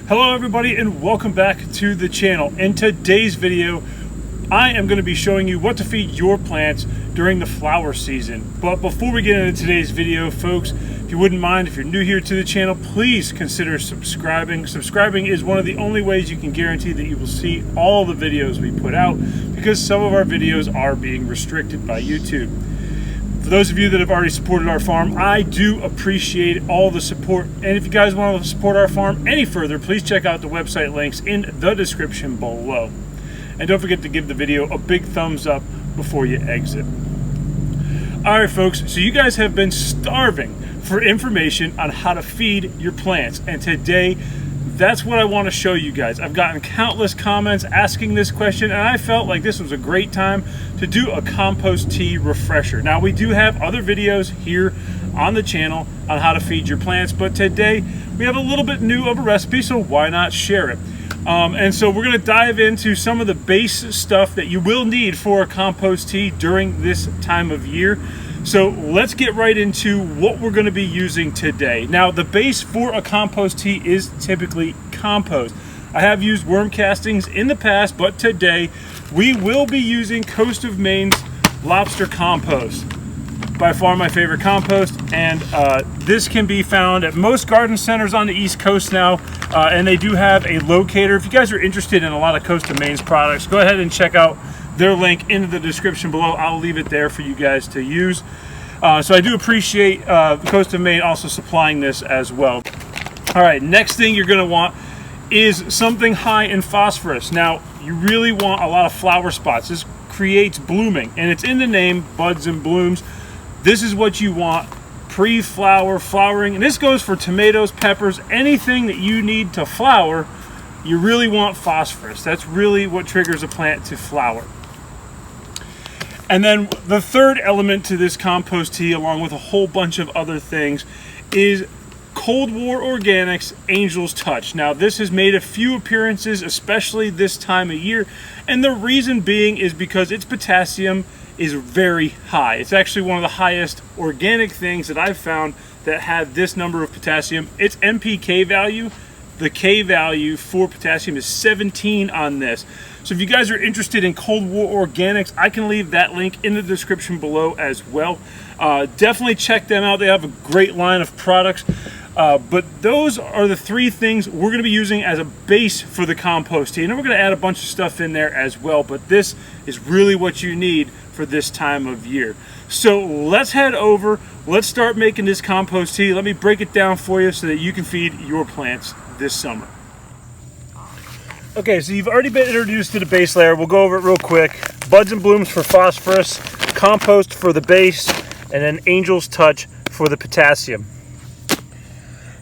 Hello everybody and welcome back to the channel. In today's video, I am going to be showing you what to feed your plants during the flower season. But before we get into today's video, folks, if you wouldn't mind, if you're new here to the channel, please consider subscribing. Subscribing is one of the only ways you can guarantee that you will see all the videos we put out, because some of our videos are being restricted by YouTube. For those of you that have already supported our farm, I do appreciate all the support. And if you guys want to support our farm any further, please check out the website links in the description below. And don't forget to give the video a big thumbs up before you exit. All right, folks, so you guys have been starving for information on how to feed your plants. And today, that's what I want to show you guys. I've gotten countless comments asking this question, and I felt like this was a great time to do a compost tea refresher. Now, we do have other videos here on the channel on how to feed your plants, but today we have a little bit new of a recipe, so why not share it? And so we're going to dive into some of the base stuff that you will need for a compost tea during this time of year. So let's get right into what we're going to be using today. Now, the base for a compost tea is typically compost. I have used worm castings in the past, but today we will be using Coast of Maine's lobster compost. By far my favorite compost, and this can be found at most garden centers on the East Coast now, and they do have a locator. If you guys are interested in a lot of Coast of Maine's products, go ahead and check out their link in the description below. I'll leave it there for you guys to use. So I do appreciate Coast of Maine also supplying this as well. All right, next thing you're gonna want is something high in phosphorus. Now, you really want a lot of flower spots. This creates blooming, and it's in the name, buds and blooms. This is what you want pre-flower, flowering, and this goes for tomatoes, peppers, anything that you need to flower. You really want phosphorus. That's really what triggers a plant to flower. And then the third element to this compost tea, along with a whole bunch of other things, is Cold War Organics Angel's Touch. Now, this has made a few appearances, especially this time of year, and the reason being is because its potassium is very high. It's actually one of the highest organic things that I've found that had this number of potassium. Its NPK value, the K value for potassium, is 17 on this. So if you guys are interested in Cold War Organics, I can leave that link in the description below as well. Definitely check them out. They have a great line of products. But those are the three things we're going to be using as a base for the compost tea. And then we're going to add a bunch of stuff in there as well. But this is really what you need for this time of year. So let's head over. Let's start making this compost tea. Let me break it down for you so that you can feed your plants this summer. Okay, so you've already been introduced to the base layer. We'll go over it real quick. Buds and blooms for phosphorus, compost for the base, and then Angel's Touch for the potassium.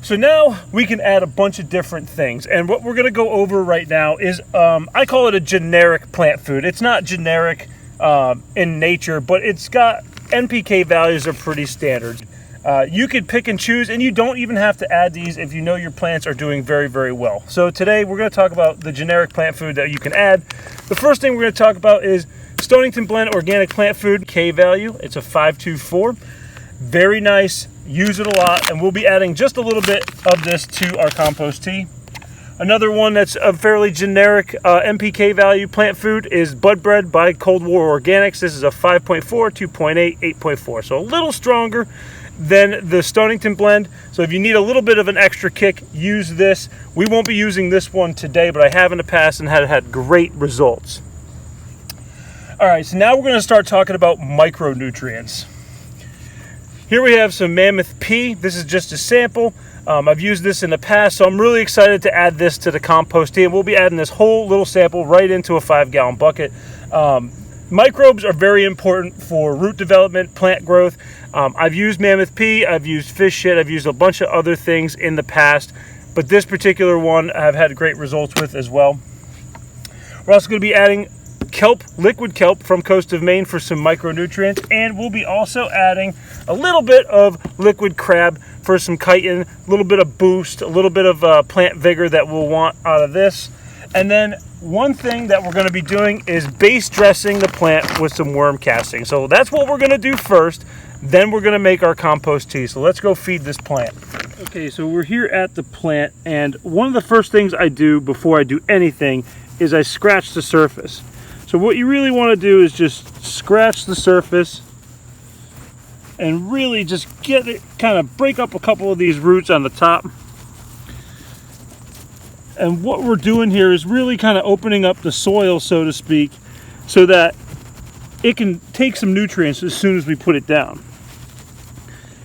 So now we can add a bunch of different things. And what we're gonna go over right now is, I call it a generic plant food. It's not generic in nature, but it's got NPK values are pretty standard. You could pick and choose, and you don't even have to add these if you know your plants are doing very, very well. So today we're gonna talk about the generic plant food that you can add. The first thing we're gonna talk about is Stonington Blend Organic Plant Food, K value. It's a 524. Very nice, use it a lot, and we'll be adding just a little bit of this to our compost tea. Another one that's a fairly generic NPK value plant food is Bud Bread by Cold War Organics. This is a 5.4, 2.8, 8.4. So a little stronger than the Stonington blend. So if you need a little bit of an extra kick, use this. We won't be using this one today, but I have in the past and had great results. All right, so now we're going to start talking about micronutrients. Here we have some Mammoth P. This is just a sample. I've used this in the past, so I'm really excited to add this to the compost tea. And we'll be adding this whole little sample right into a 5-gallon bucket. Microbes are very important for root development, plant growth. I've used Mammoth P, I've used fish shit, I've used a bunch of other things in the past, but this particular one I've had great results with as well. We're also going to be adding kelp, liquid kelp from Coast of Maine for some micronutrients, and we'll be also adding a little bit of liquid crab for some chitin, a little bit of boost, a little bit of plant vigor that we'll want out of this. And then one thing that we're going to be doing is base dressing the plant with some worm casting. So that's what we're going to do first. Then we're gonna make our compost tea. So let's go feed this plant. Okay, so we're here at the plant, and one of the first things I do before I do anything is I scratch the surface. So what you really want to do is just scratch the surface and really just get it, kind of break up a couple of these roots on the top. And what we're doing here is really kind of opening up the soil, so to speak, so that it can take some nutrients as soon as we put it down.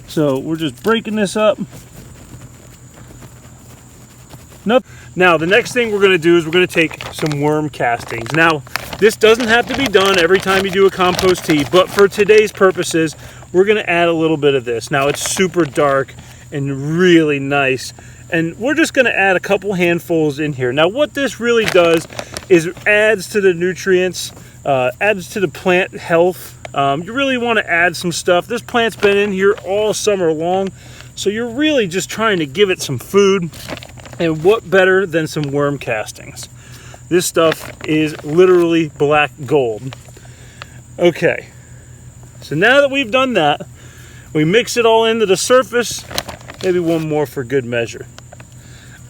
So we're just breaking this up. Now the next thing we're going to do is we're going to take some worm castings. Now this doesn't have to be done every time you do a compost tea, but for today's purposes we're going to add a little bit of this. Now it's super dark and really nice, and we're just going to add a couple handfuls in here. Now what this really does is adds to the nutrients, adds to the plant health. You really want to add some stuff. This plant's been in here all summer long, so you're really just trying to give it some food. And what better than some worm castings? This stuff is literally black gold. Okay, so now that we've done that, we mix it all into the surface. Maybe one more for good measure.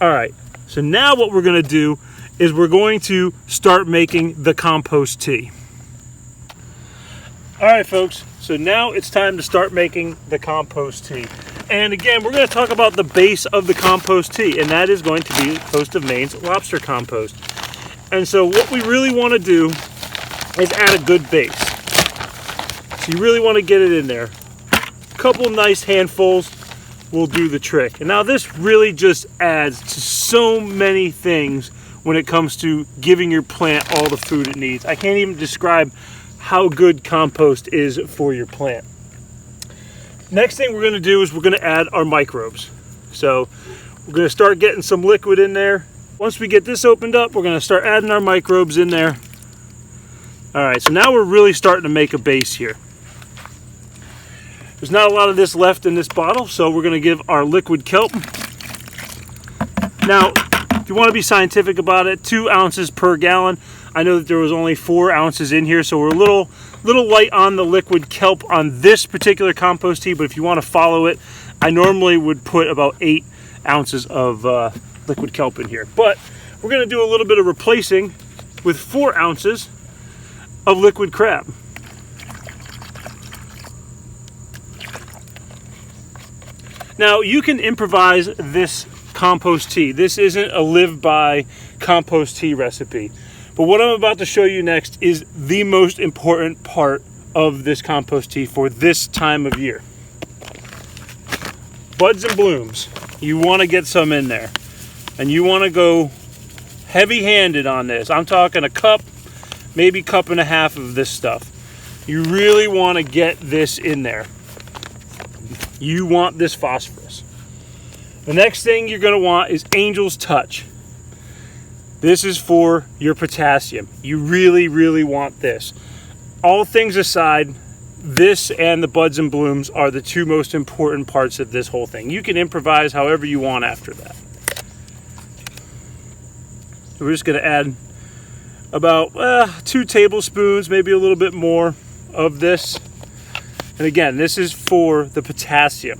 All right, so now what we're gonna do is we're going to start making the compost tea. All right, folks, so now it's time to start making the compost tea. And again, we're going to talk about the base of the compost tea, and that is going to be Coast of Maine's lobster compost. And so what we really want to do is add a good base. So you really want to get it in there. A couple nice handfuls will do the trick. And now this really just adds to so many things when it comes to giving your plant all the food it needs. I can't even describe how good compost is for your plant. Next thing we're going to do is we're going to add our microbes. So we're going to start getting some liquid in there. Once we get this opened up, we're going to start adding our microbes in there. All right, so now we're really starting to make a base here. There's not a lot of this left in this bottle, so we're going to give our liquid kelp. Now, if you want to be scientific about it, 2 ounces per gallon. I know that there was only 4 ounces in here, so we're a little light on the liquid kelp on this particular compost tea, but if you want to follow it, I normally would put about 8 ounces of liquid kelp in here. But we're going to do a little bit of replacing with 4 ounces of liquid crab. Now you can improvise this compost tea. This isn't a live by compost tea recipe. But what I'm about to show you next is the most important part of this compost tea for this time of year. Buds and blooms. You want to get some in there. And you want to go heavy-handed on this. I'm talking a cup, maybe cup and a half of this stuff. You really want to get this in there. You want this phosphorus. The next thing you're going to want is Angel's Touch. This is for your potassium. You really, really want this. All things aside, this and the buds and blooms are the 2 most important parts of this whole thing. You can improvise however you want after that. We're just going to add about 2 tablespoons, maybe a little bit more of this. And again, this is for the potassium.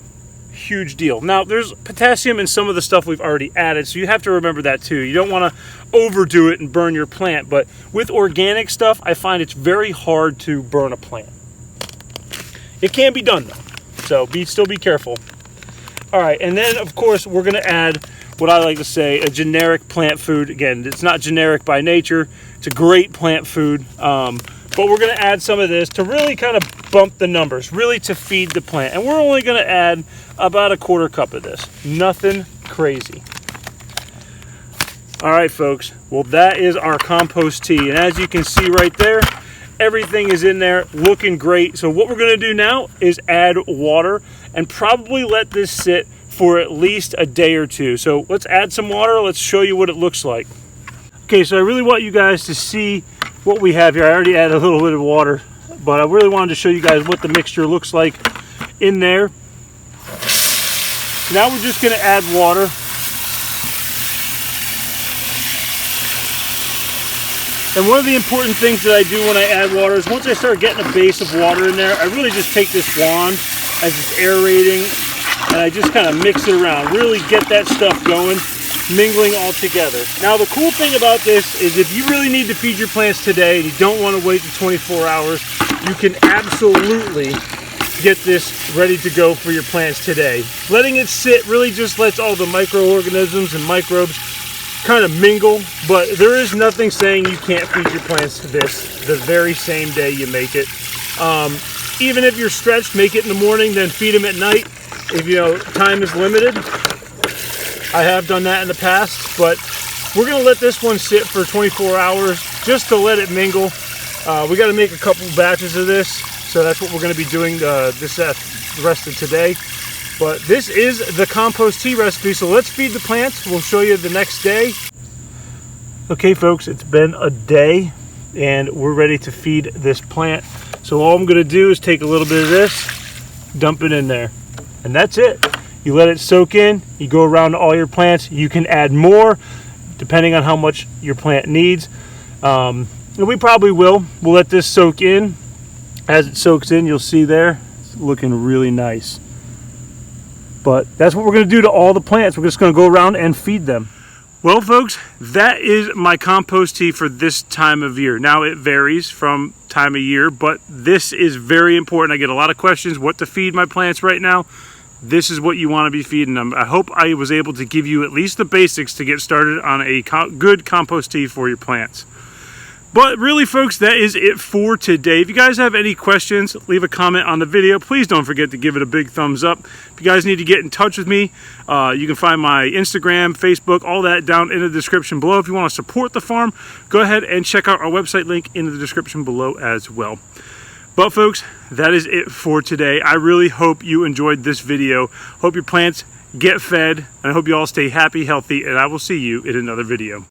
Huge deal. Now, there's potassium in some of the stuff we've already added, so you have to remember that too. You don't want to overdo it and burn your plant, but with organic stuff, I find it's very hard to burn a plant. It can be done though, so still be careful. All right, and then of course we're going to add what I like to say a generic plant food. Again, it's not generic by nature. It's a great plant food, but we're going to add some of this to really kind of bump the numbers, really to feed the plant. And we're only going to add about a 1/4 cup of this. Nothing crazy. All right, folks. Well, that is our compost tea. And as you can see right there, everything is in there looking great. So what we're going to do now is add water and probably let this sit for at least a day or 2. So let's add some water. Let's show you what it looks like. Okay, so I really want you guys to see what we have here. I already added a little bit of water, but I really wanted to show you guys what the mixture looks like in there. Now we're just going to add water. And one of the important things that I do when I add water is once I start getting a base of water in there, I really just take this wand as it's aerating, and I just kind of mix it around, really get that stuff going, mingling all together. Now the cool thing about this is if you really need to feed your plants today and you don't want to wait the 24 hours, you can absolutely get this ready to go for your plants today. Letting it sit really just lets all the microorganisms and microbes kind of mingle, but there is nothing saying you can't feed your plants this the very same day you make it. Even if you're stretched, make it in the morning, then feed them at night if time is limited. I have done that in the past, but we're going to let this one sit for 24 hours just to let it mingle. We got to make a couple batches of this, so that's what we're going to be doing the rest of today. But this is the compost tea recipe, so let's feed the plants. We'll show you the next day. Okay folks, it's been a day and we're ready to feed this plant. So all I'm going to do is take a little bit of this, dump it in there, and that's it. You let it soak in, you go around to all your plants. You can add more depending on how much your plant needs. And we probably will. We'll let this soak in. As it soaks in, you'll see there, it's looking really nice. But that's what we're going to do to all the plants. We're just going to go around and feed them. Well folks, that is my compost tea for this time of year. Now it varies from time of year, but this is very important. I get a lot of questions what to feed my plants right now. This is what you want to be feeding them. I hope I was able to give you at least the basics to get started on a good compost tea for your plants. But really folks, that is it for today. If you guys have any questions, leave a comment on the video. Please don't forget to give it a big thumbs up. If you guys need to get in touch with me, you can find my Instagram, Facebook, all that down in the description below. If you want to support the farm, go ahead and check out our website link in the description below as well. But folks, that is it for today. I really hope you enjoyed this video. Hope your plants get fed, and I hope you all stay happy, healthy, and I will see you in another video.